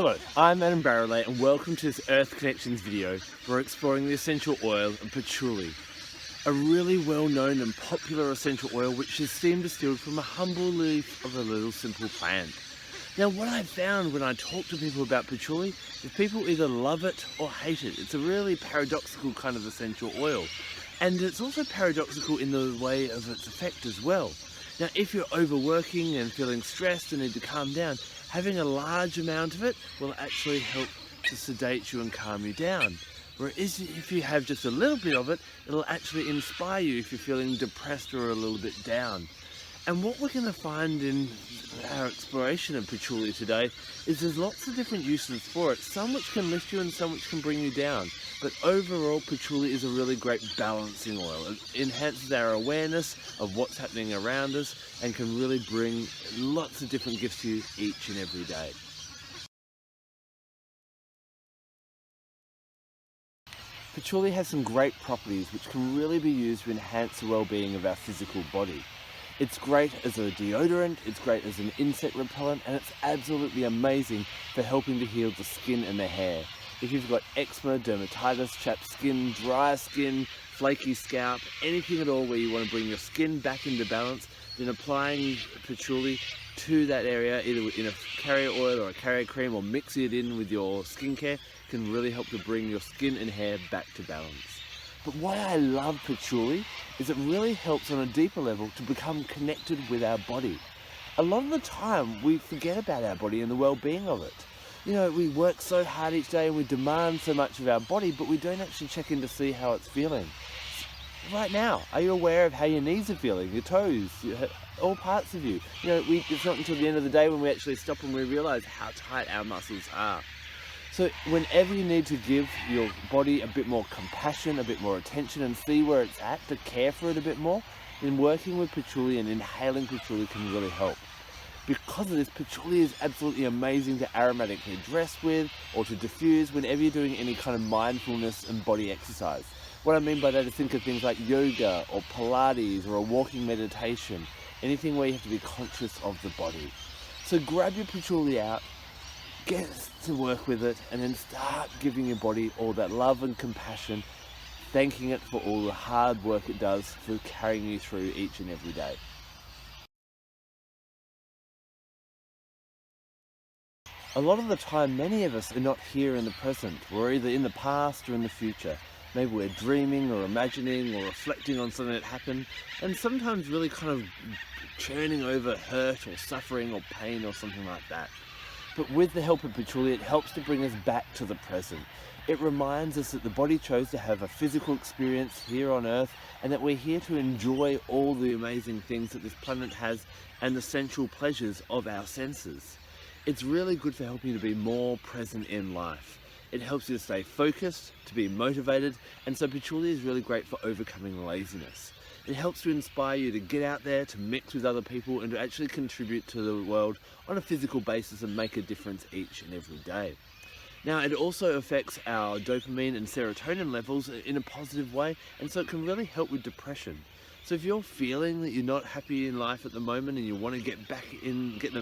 Hello, I'm Barralet and welcome to this Earth Connections video. We're exploring the essential oil of patchouli, a really well-known and popular essential oil which is steam distilled from a humble leaf of a little simple plant. Now what I found when I talk to people about patchouli is people either love it or hate it. It's a really paradoxical kind of essential oil, and it's also paradoxical in the way of its effect as well. Now if you're overworking and feeling stressed and need to calm down, having a large amount of it will actually help to sedate you and calm you down. Whereas if you have just a little bit of it, it'll actually inspire you if you're feeling depressed or a little bit down. And what we're going to find in our exploration of patchouli today is there's lots of different uses for it, some which can lift you and some which can bring you down. But overall, patchouli is a really great balancing oil. It enhances our awareness of what's happening around us and can really bring lots of different gifts to you each and every day. Patchouli has some great properties which can really be used to enhance the well-being of our physical body. It's great as a deodorant, it's great as an insect repellent, and it's absolutely amazing for helping to heal the skin and the hair. If you've got eczema, dermatitis, chapped skin, dry skin, flaky scalp, anything at all where you want to bring your skin back into balance, then applying patchouli to that area, either in a carrier oil or a carrier cream, or mixing it in with your skincare, can really help to bring your skin and hair back to balance. But why I love patchouli is it really helps on a deeper level to become connected with our body. A lot of the time we forget about our body and the well-being of it. You know, we work so hard each day and we demand so much of our body, but we don't actually check in to see how it's feeling. Right now, are you aware of how your knees are feeling, your toes, all parts of you? You know, it's not until the end of the day when we actually stop and we realise how tight our muscles are. So whenever you need to give your body a bit more compassion, a bit more attention, and see where it's at, to care for it a bit more, then working with patchouli and inhaling patchouli can really help. Because of this, patchouli is absolutely amazing to aromatically dress with or to diffuse whenever you're doing any kind of mindfulness and body exercise. What I mean by that is think of things like yoga or Pilates or a walking meditation, anything where you have to be conscious of the body. So grab your patchouli out, get to work with it, and then start giving your body all that love and compassion, thanking it for all the hard work it does for carrying you through each and every day. A lot of the time, many of us are not here in the present. We're either in the past or in the future. Maybe we're dreaming or imagining or reflecting on something that happened, and sometimes really kind of churning over hurt or suffering or pain or something like that. But with the help of patchouli, it helps to bring us back to the present. It reminds us that the body chose to have a physical experience here on Earth, and that we're here to enjoy all the amazing things that this planet has and the sensual pleasures of our senses. It's really good for helping you to be more present in life. It helps you to stay focused, to be motivated, and so patchouli is really great for overcoming laziness. It helps to inspire you to get out there, to mix with other people, and to actually contribute to the world on a physical basis and make a difference each and every day. Now, it also affects our dopamine and serotonin levels in a positive way, and so it can really help with depression. So if you're feeling that you're not happy in life at the moment and you want to get back in, get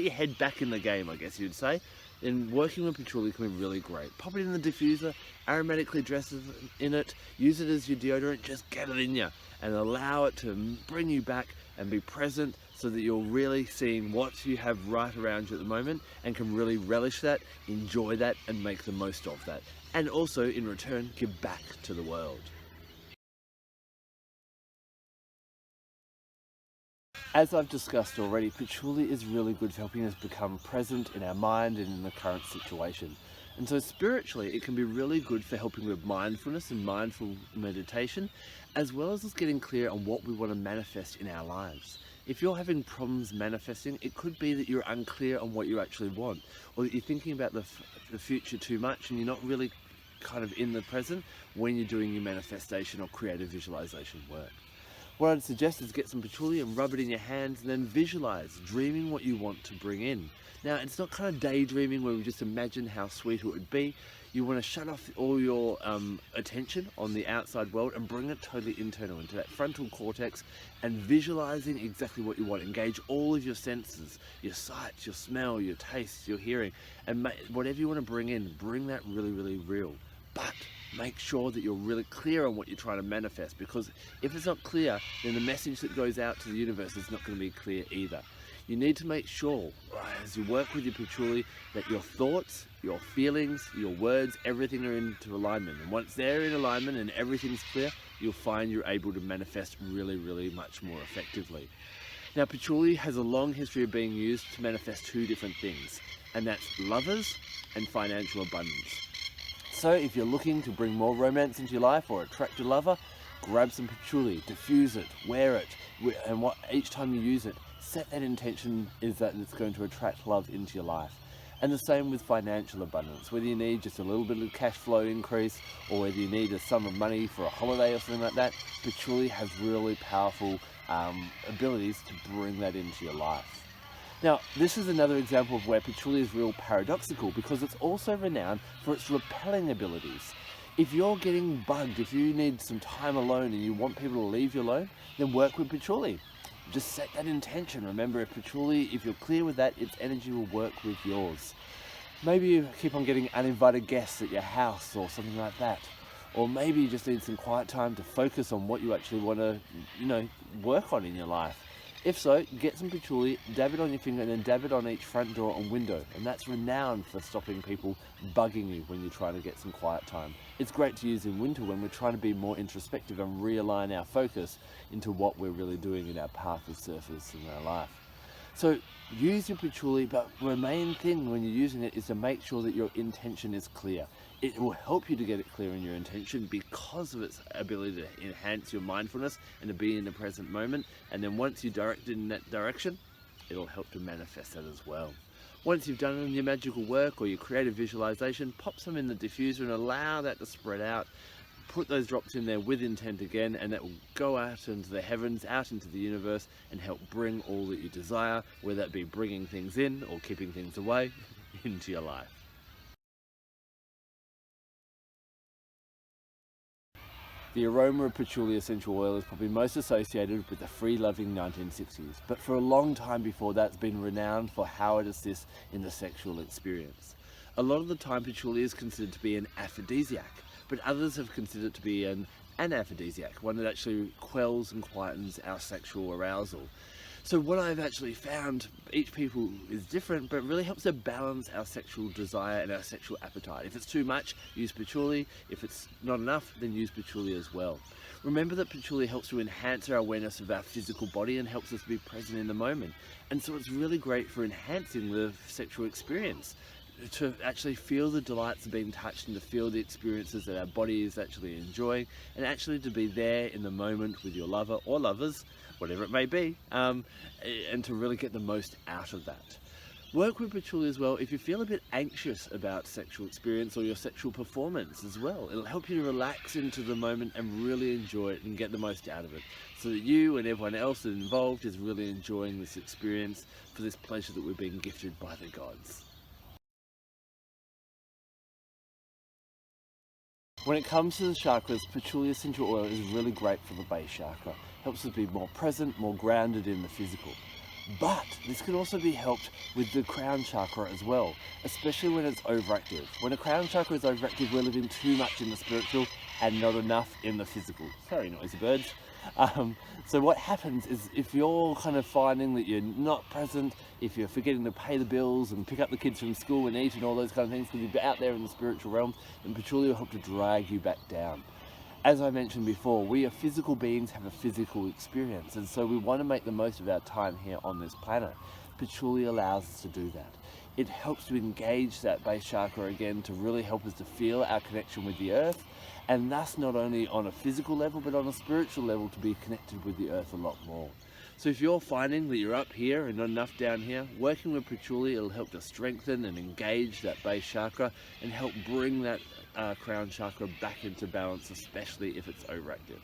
your head back in the game, I guess you'd say, then working with patchouli can be really great. Pop it in the diffuser, aromatically dress in it, use it as your deodorant, just get it in you and allow it to bring you back and be present so that you're really seeing what you have right around you at the moment and can really relish that, enjoy that, and make the most of that. And also, in return, give back to the world. As I've discussed already, patchouli is really good for helping us become present in our mind and in the current situation. And so spiritually, it can be really good for helping with mindfulness and mindful meditation, as well as us getting clear on what we want to manifest in our lives. If you're having problems manifesting, it could be that you're unclear on what you actually want, or that you're thinking about the future too much and you're not really kind of in the present when you're doing your manifestation or creative visualization work. What I'd suggest is get some patchouli and rub it in your hands and then visualize, dreaming what you want to bring in. Now, it's not kind of daydreaming where we just imagine how sweet it would be. You want to shut off all your attention on the outside world and bring it totally internal into that frontal cortex and visualizing exactly what you want. Engage all of your senses, your sight, your smell, your taste, your hearing, and whatever you want to bring in, bring that really, really real. But make sure that you're really clear on what you're trying to manifest, because if it's not clear, then the message that goes out to the universe is not going to be clear either. You need to make sure, as you work with your patchouli, that your thoughts, your feelings, your words, everything are into alignment. And once they're in alignment and everything's clear, you'll find you're able to manifest really, really much more effectively. Now, patchouli has a long history of being used to manifest two different things, and that's lovers and financial abundance. So if you're looking to bring more romance into your life or attract a lover, grab some patchouli, diffuse it, wear it, and each time you use it, set that intention is that it's going to attract love into your life. And the same with financial abundance, whether you need just a little bit of cash flow increase or whether you need a sum of money for a holiday or something like that, patchouli has really powerful abilities to bring that into your life. Now, this is another example of where patchouli is real paradoxical, because it's also renowned for its repelling abilities. If you're getting bugged, if you need some time alone and you want people to leave you alone, then work with patchouli. Just set that intention. Remember, if you're clear with that, its energy will work with yours. Maybe you keep on getting uninvited guests at your house or something like that. Or maybe you just need some quiet time to focus on what you actually want to, work on in your life. If so, get some patchouli, dab it on your finger, and then dab it on each front door and window. And that's renowned for stopping people bugging you when you're trying to get some quiet time. It's great to use in winter when we're trying to be more introspective and realign our focus into what we're really doing in our path of surface in our life. So use your patchouli, but the main thing when you're using it is to make sure that your intention is clear. It will help you to get it clear in your intention because of its ability to enhance your mindfulness and to be in the present moment. And then once you direct it in that direction, it'll help to manifest that as well. Once you've done your magical work or your creative visualization, pop some in the diffuser and allow that to spread out. Put those drops in there with intent again, and that will go out into the heavens, out into the universe, and help bring all that you desire, whether that be bringing things in or keeping things away, into your life. The aroma of patchouli essential oil is probably most associated with the free-loving 1960s, but for a long time before that's been renowned for how it assists in the sexual experience. A lot of the time patchouli is considered to be an aphrodisiac, but others have considered it to be an anaphrodisiac, one that actually quells and quietens our sexual arousal. So what I've actually found, each people is different, but it really helps to balance our sexual desire and our sexual appetite. If it's too much, use patchouli. If it's not enough, then use patchouli as well. Remember that patchouli helps to enhance our awareness of our physical body and helps us to be present in the moment. And so it's really great for enhancing the sexual experience, to actually feel the delights of being touched and to feel the experiences that our body is actually enjoying, and actually to be there in the moment with your lover or lovers, whatever it may be, and to really get the most out of that. Work with patchouli as well if you feel a bit anxious about sexual experience or your sexual performance as well. It'll help you to relax into the moment and really enjoy it and get the most out of it, so that you and everyone else involved is really enjoying this experience for this pleasure that we've been gifted by the gods. When it comes to the chakras, patchouli essential oil is really great for the base chakra. Helps us be more present, more grounded in the physical. But this can also be helped with the crown chakra as well, especially when it's overactive. When a crown chakra is overactive, we're living too much in the spiritual and not enough in the physical. Sorry, noisy birds. So what happens is if you're kind of finding that you're not present, if you're forgetting to pay the bills and pick up the kids from school and eat and all those kind of things because you're out there in the spiritual realm, then patchouli will help to drag you back down. As I mentioned before, we are physical beings, have a physical experience, and so we want to make the most of our time here on this planet. Patchouli allows us to do that. It helps to engage that base chakra again to really help us to feel our connection with the earth, and thus not only on a physical level but on a spiritual level to be connected with the earth a lot more. So if you're finding that you're up here and not enough down here, working with patchouli, it'll help to strengthen and engage that base chakra and help bring that crown chakra back into balance, especially if it's overactive.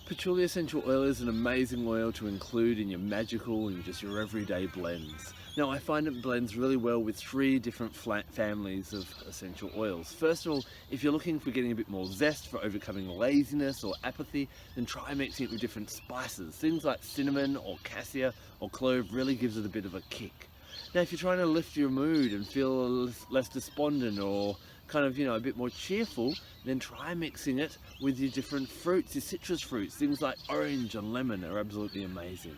Patchouli essential oil is an amazing oil to include in your magical and just your everyday blends. Now I find it blends really well with 3 different families of essential oils. First of all, if you're looking for getting a bit more zest for overcoming laziness or apathy, then try mixing it with different spices. Things like cinnamon or cassia or clove really gives it a bit of a kick. Now if you're trying to lift your mood and feel less despondent or kind of, a bit more cheerful, then try mixing it with your different fruits, your citrus fruits. Things like orange and lemon are absolutely amazing.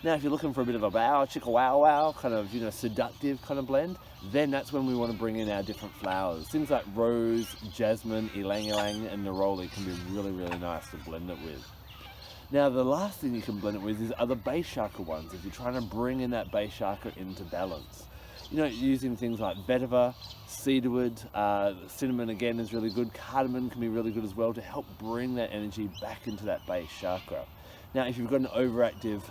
Now if you're looking for a bit of a bow, chicka wow wow, kind of, seductive kind of blend, then that's when we want to bring in our different flowers. Things like rose, jasmine, ylang ylang and neroli can be really, really nice to blend it with. Now the last thing you can blend it with is other base chakra ones, if you're trying to bring in that base chakra into balance. Using things like vetiver, cedarwood, cinnamon again is really good, cardamom can be really good as well to help bring that energy back into that base chakra. Now if you've got an overactive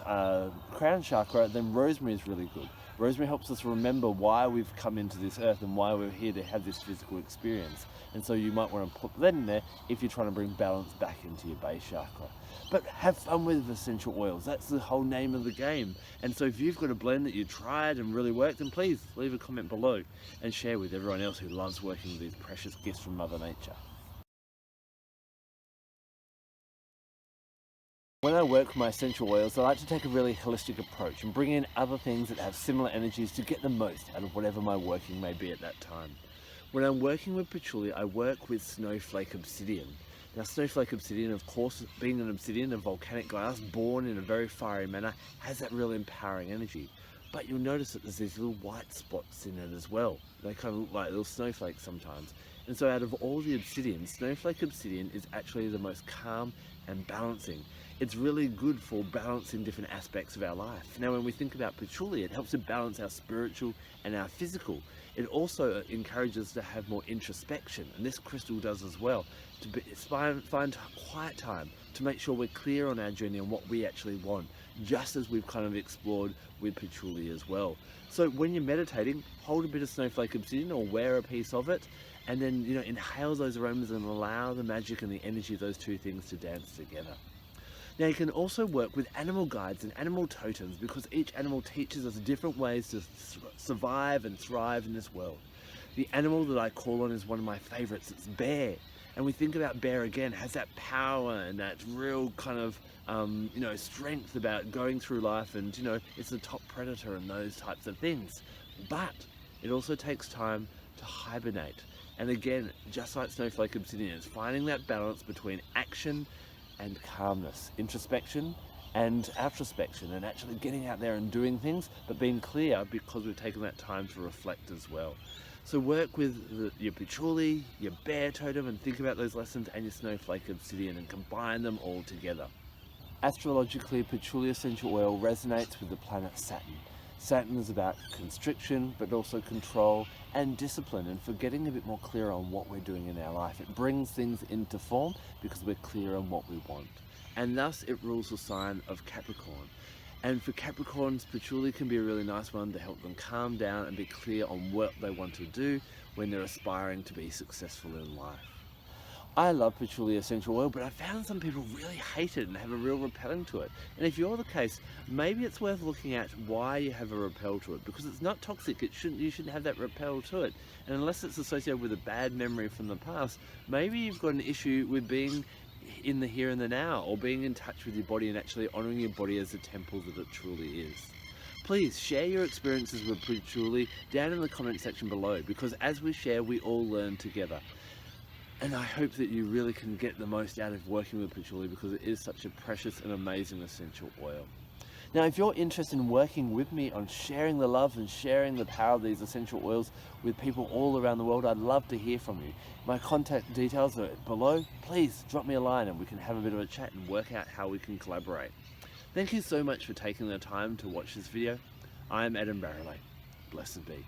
crown chakra, then rosemary is really good. Rosemary helps us remember why we've come into this earth and why we're here to have this physical experience. And so you might want to put that in there if you're trying to bring balance back into your base chakra. But have fun with essential oils. That's the whole name of the game. And so if you've got a blend that you tried and really worked, then please leave a comment below and share with everyone else who loves working with these precious gifts from Mother Nature. When I work with my essential oils, I like to take a really holistic approach and bring in other things that have similar energies to get the most out of whatever my working may be at that time. When I'm working with patchouli, I work with snowflake obsidian. Now snowflake obsidian, of course, being an obsidian, a volcanic glass, born in a very fiery manner, has that real empowering energy. But you'll notice that there's these little white spots in it as well. They kind of look like little snowflakes sometimes. And so out of all the obsidian, snowflake obsidian is actually the most calm and balancing. It's really good for balancing different aspects of our life. Now when we think about patchouli, it helps to balance our spiritual and our physical. It also encourages us to have more introspection, and this crystal does as well, to find quiet time to make sure we're clear on our journey and what we actually want, just as we've kind of explored with patchouli as well. So when you're meditating, hold a bit of snowflake obsidian or wear a piece of it, and then inhale those aromas and allow the magic and the energy of those 2 things to dance together. Now you can also work with animal guides and animal totems, because each animal teaches us different ways to survive and thrive in this world. The animal that I call on is one of my favorites. It's bear. And we think about bear again, has that power and that real kind of strength about going through life, and it's the top predator and those types of things. But it also takes time to hibernate. And again, just like snowflake obsidian, it's finding that balance between action and calmness, introspection and outrospection, and actually getting out there and doing things, but being clear because we've taken that time to reflect as well. So work with your patchouli, your bear totem, and think about those lessons, and your snowflake obsidian, and combine them all together. Astrologically, patchouli essential oil resonates with the planet Saturn. Saturn is about constriction, but also control and discipline, and for getting a bit more clear on what we're doing in our life. It brings things into form because we're clear on what we want. And thus it rules the sign of Capricorn. And for Capricorns, patchouli can be a really nice one to help them calm down and be clear on what they want to do when they're aspiring to be successful in life. I love patchouli essential oil, but I found some people really hate it and have a real repelling to it. And if you're the case, maybe it's worth looking at why you have a repel to it, because it's not toxic. You shouldn't have that repel to it. And unless it's associated with a bad memory from the past, maybe you've got an issue with being in the here and the now, or being in touch with your body and actually honoring your body as the temple that it truly is. Please share your experiences with patchouli down in the comment section below, because as we share, we all learn together. And I hope that you really can get the most out of working with patchouli, because it is such a precious and amazing essential oil. Now, if you're interested in working with me on sharing the love and sharing the power of these essential oils with people all around the world, I'd love to hear from you. My contact details are below. Please drop me a line and we can have a bit of a chat and work out how we can collaborate. Thank you so much for taking the time to watch this video. I'm Barralet. Blessed be.